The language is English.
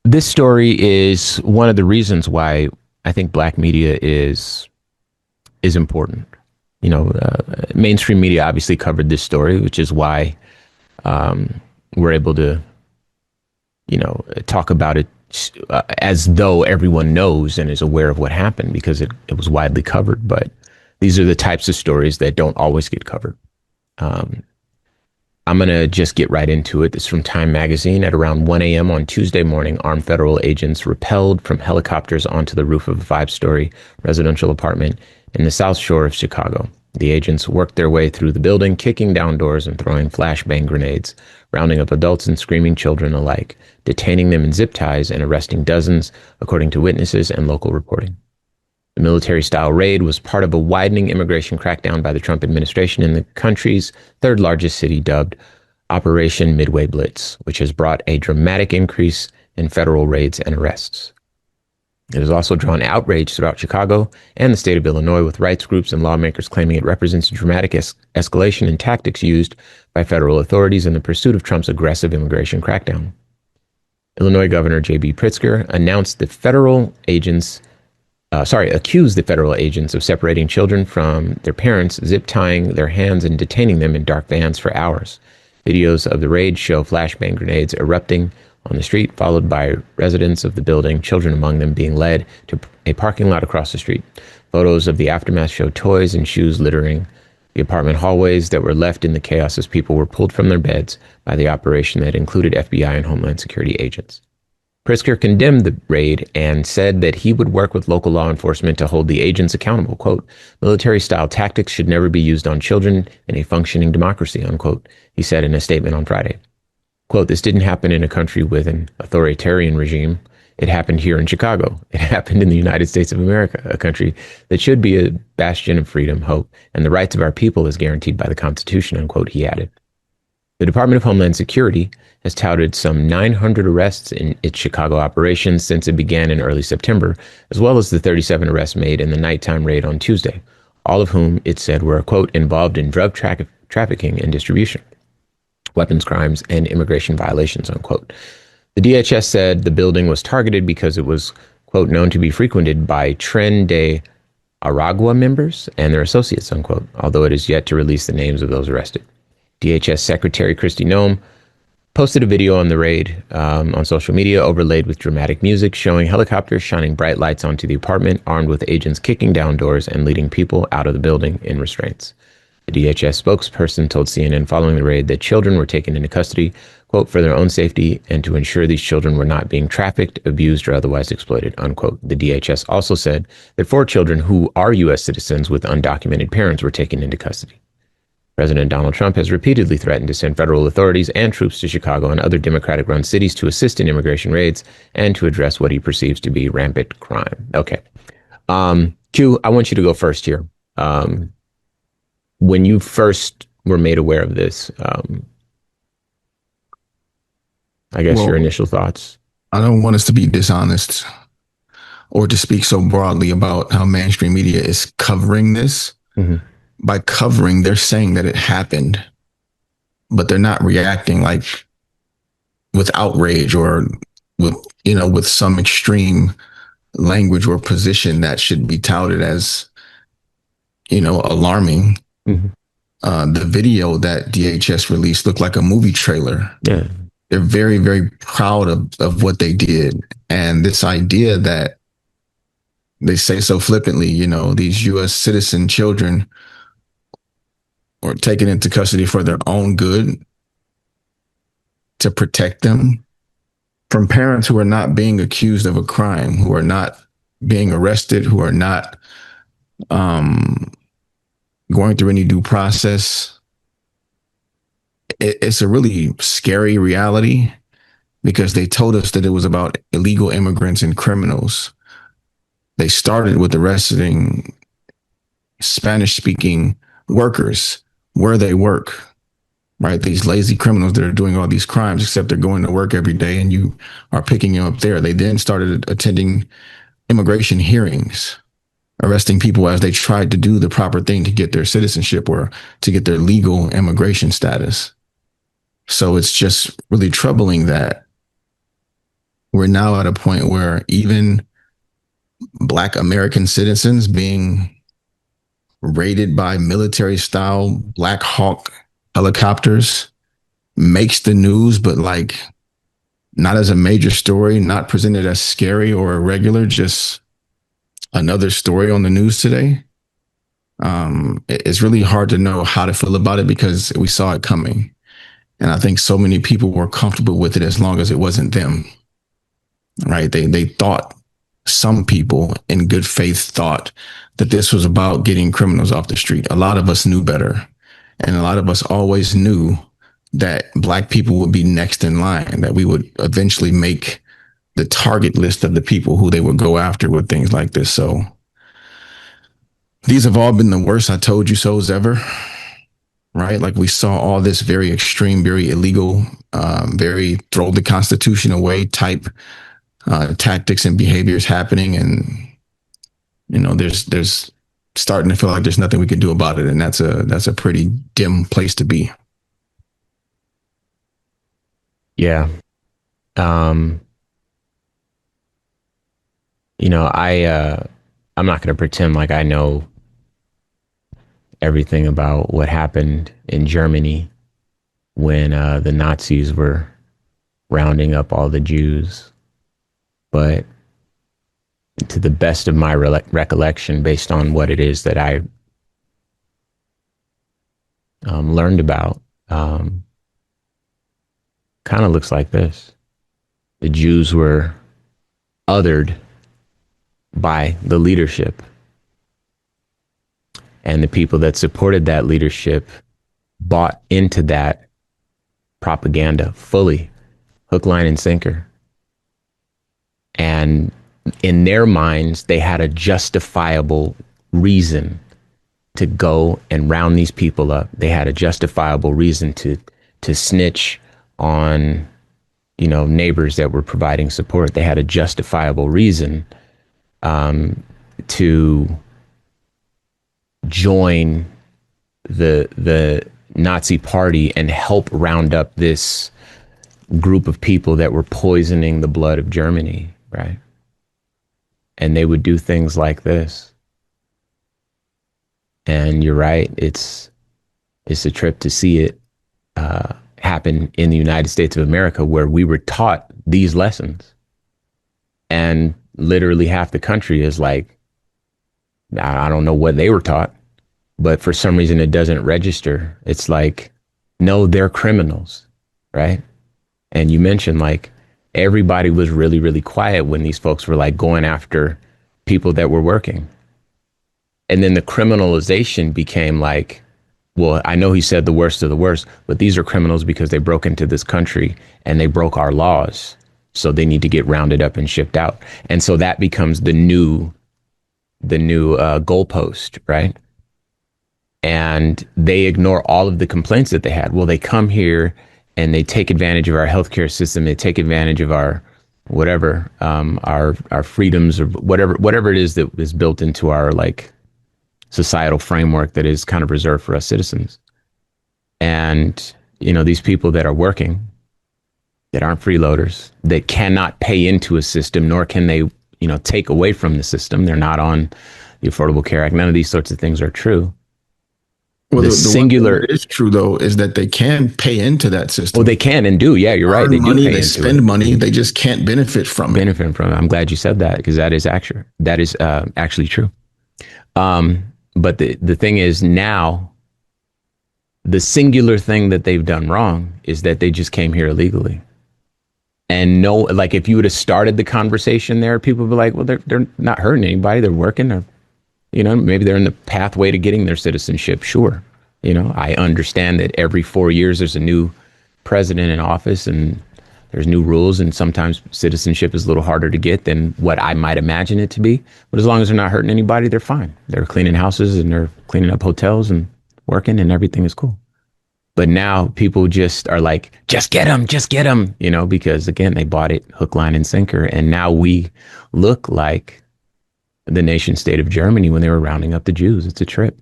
This story is one of the reasons why I think black media is important. Mainstream media obviously covered this story, which is why we're able to, talk about it as though everyone knows and is aware of what happened because it was widely covered. But these are the types of stories that don't always get covered. Um, I'm going to just get right into it. This is from Time Magazine. At around 1 a.m. on Tuesday morning, armed federal agents rappelled from helicopters onto the roof of a five-story residential apartment in the South Shore of Chicago. The agents worked their way through the building, kicking down doors and throwing flashbang grenades, rounding up adults and screaming children alike, detaining them in zip ties and arresting dozens, according to witnesses and local reporting. The military-style raid was part of a widening immigration crackdown by the Trump administration in the country's third largest city, dubbed Operation Midway Blitz, which has brought a dramatic increase in federal raids and arrests. It has also drawn outrage throughout Chicago and the state of Illinois, with rights groups and lawmakers claiming it represents a dramatic escalation in tactics used by federal authorities in the pursuit of Trump's aggressive immigration crackdown. Illinois Governor J.B. Pritzker announced the federal agents accused the federal agents of separating children from their parents, zip tying their hands and detaining them in dark vans for hours. Videos of the raid show flashbang grenades erupting on the street, followed by residents of the building, children among them being led to a parking lot across the street. Photos of the aftermath show toys and shoes littering the apartment hallways that were left in the chaos as people were pulled from their beds by the operation that included FBI and Homeland Security agents. Pritzker condemned the raid and said that he would work with local law enforcement to hold the agents accountable. Quote, military-style tactics should never be used on children in a functioning democracy, unquote, he said in a statement on Friday. Quote, this didn't happen in a country with an authoritarian regime. It happened here in Chicago. It happened in the United States of America, a country that should be a bastion of freedom, hope, and the rights of our people as guaranteed by the Constitution, unquote, he added. The Department of Homeland Security has touted some 900 arrests in its Chicago operations since it began in early September, as well as the 37 arrests made in the nighttime raid on Tuesday, all of whom it said were, quote, involved in drug trafficking and distribution, weapons crimes, and immigration violations, unquote. The DHS said the building was targeted because it was, quote, known to be frequented by Tren de Aragua members and their associates, unquote, although it is yet to release the names of those arrested. DHS Secretary Kristi Noem posted a video on the raid on social media, overlaid with dramatic music, showing helicopters shining bright lights onto the apartment, armed with agents kicking down doors and leading people out of the building in restraints. The DHS spokesperson told CNN following the raid that children were taken into custody, quote, for their own safety and to ensure these children were not being trafficked, abused, or otherwise exploited, unquote. The DHS also said that 4 children who are U.S. citizens with undocumented parents were taken into custody. President Donald Trump has repeatedly threatened to send federal authorities and troops to Chicago and other Democratic-run cities to assist in immigration raids and to address what he perceives to be rampant crime. Okay. Q, I want you to go first here. When you first were made aware of this, I guess your initial thoughts. I don't want us to be dishonest or to speak so broadly about how mainstream media is covering this. Mm-hmm. By covering, they're saying that it happened, but they're not reacting like with outrage or with some extreme language or position that should be touted as, alarming. Mm-hmm. The video that DHS released looked like a movie trailer. Yeah. They're very, very proud of what they did. And this idea that they say so flippantly, these U.S. citizen children were taken into custody for their own good, to protect them from parents who are not being accused of a crime, who are not being arrested, who are not going through any due process. It's a really scary reality because they told us that it was about illegal immigrants and criminals. They started with arresting Spanish-speaking workers where they work, right? These lazy criminals that are doing all these crimes, except they're going to work every day and you are picking them up there. They then started attending immigration hearings, arresting people as they tried to do the proper thing to get their citizenship or to get their legal immigration status. So it's just really troubling that we're now at a point where even Black American citizens being raided by military style Black Hawk helicopters makes the news, but like not as a major story, not presented as scary or irregular, just another story on the news today. It's really hard to know how to feel about it because we saw it coming. And I think so many people were comfortable with it as long as it wasn't them, right? They thought, some people in good faith thought that this was about getting criminals off the street. A lot of us knew better. And a lot of us always knew that Black people would be next in line, that we would eventually make the target list of the people who they would go after with things like this. So these have all been the worst I told you so's ever, right? Like we saw all this very extreme, very illegal, very throw the Constitution away type tactics and behaviors happening. And, you know, there's starting to feel like there's nothing we can do about it. And that's a pretty dim place to be. Yeah. You know, I'm not going to pretend like I know everything about what happened in Germany when the Nazis were rounding up all the Jews. But to the best of my recollection, based on what it is that I learned about, kind of looks like this. The Jews were othered by the leadership. And the people that supported that leadership bought into that propaganda fully, hook, line, and sinker. And in their minds, they had a justifiable reason to go and round these people up. They had a justifiable reason to snitch on, you know, neighbors that were providing support. They had a justifiable reason to join the Nazi party and help round up this group of people that were poisoning the blood of Germany, right? And they would do things like this. And you're right, it's a trip to see it happen in the United States of America, where we were taught these lessons. And literally half the country is like, I don't know what they were taught, but for some reason it doesn't register. It's like, no, they're criminals, right? And you mentioned like everybody was really, really quiet when these folks were like going after people that were working. And then the criminalization became like, well, I know he said the worst of the worst, but these are criminals because they broke into this country and they broke our laws. So they need to get rounded up and shipped out. And so that becomes the new goalpost, right? And they ignore all of the complaints that they had. Well, they come here and they take advantage of our healthcare system. They take advantage of our whatever, our freedoms, or whatever it is that is built into our like societal framework that is kind of reserved for us citizens. And, you know, these people that are working, that aren't freeloaders, that cannot pay into a system, nor can they, you know, take away from the system. They're not on the Affordable Care Act. None of these sorts of things are true. Well, the singular one that is true though is that they can pay into that system. Well, they can and do. Yeah, you're right. They money, do pay they spend money. They just can't benefit from it. I'm glad you said that, because that is actually true. But the thing is, now the singular thing that they've done wrong is that they just came here illegally. And no, like if you would have started the conversation there, people would be like, well, they're not hurting anybody. They're working, or, you know, maybe they're in the pathway to getting their citizenship. Sure. You know, I understand that every 4 years there's a new president in office and there's new rules, and sometimes citizenship is a little harder to get than what I might imagine it to be. But as long as they're not hurting anybody, they're fine. They're cleaning houses and they're cleaning up hotels and working, and everything is cool. But now people just are like, just get them, you know, because again, they bought it hook, line, and sinker. And now we look like the nation state of Germany when they were rounding up the Jews. It's a trip.